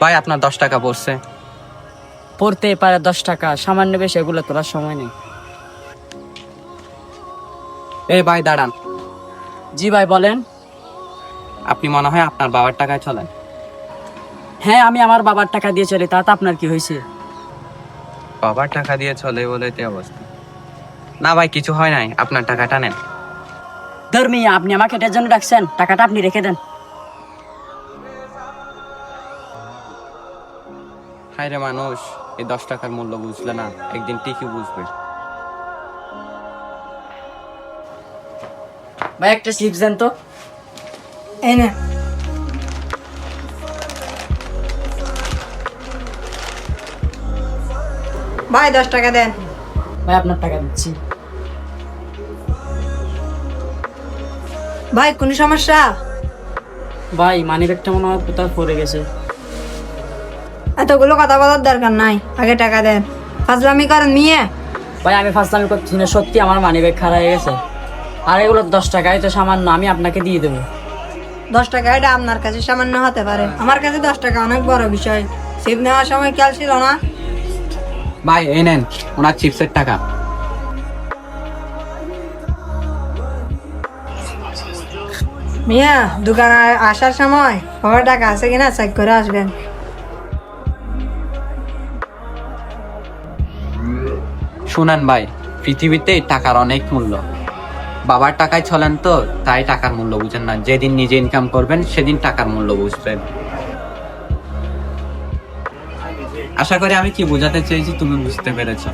ভাই আপনার 10 টাকা পড়ছে। পড়তে পারে 10 টাকা, সামান্য বেশি এগুলো তোলার সময় নেই। এই ভাই দাঁড়ান, জি ভাই বলেন। আপনি মনে হয় আপনার বাবার টাকায় চলেন। হ্যাঁ, আমি আমার বাবার টাকা দিয়ে চলি, তাতে আপনার কি হয়েছে? বাবার টাকা দিয়ে চলে বলে তে অবস্থা। না ভাই কিছু হয় নাই, আপনার টাকাটা নেন। ধর্মী, আপনি আমাকে এটার জন্য ডাকছেন? টাকাটা আপনি রেখে দেন। হায় রে মানুষ, এই 10 টাকার মূল্য বুঝলে না, একদিন ঠিকই বুঝবে। ভাই একটা চিপস দেন তো। এই নে। ভাই 10 টাকা দেন। ভাই আপনার টাকা দিচ্ছি। ভাই কোন সমস্যা? ভাই মানি ব্যাগটা মনে হয় কোথাও পড়ে গেছে। এতগুলো কথা বলার দরকার নাই, আগে টাকা দেন। ফাজলামি করেন নিয়ে। ভাই আমি ফাজলামি করছি না, সত্যি আমার মানি ব্যাগ খারাপ হয়ে গেছে। আর এগুলো 10 টাকায় তো সামান্য, আমি আপনাকে দিয়ে দেবো। 10 টাকা এটা আপনার কাছে সামান্য হতে পারে, আমার কাছে 10 টাকা অনেক বড় বিষয়। সিপ নেওয়ার সময় খেয়াল ছিল না? ভাই এই নেন ওনার চিপসের টাকা। মিয়া, দোকানে আসার সময় আমার টাকা আছে কিনা চেক করে আসবেন। শুনেন ভাই, পৃথিবীতে টাকার অনেক মূল্য। বাবার টাকায় চলেন তো, তাই টাকার মূল্য বুঝেন না। যেদিন নিজে ইনকাম করবেন সেদিন টাকার মূল্য বুঝবেন। আশা করি আমি কি বোঝাতে চেয়েছি তুমি বুঝতে পেরেছো।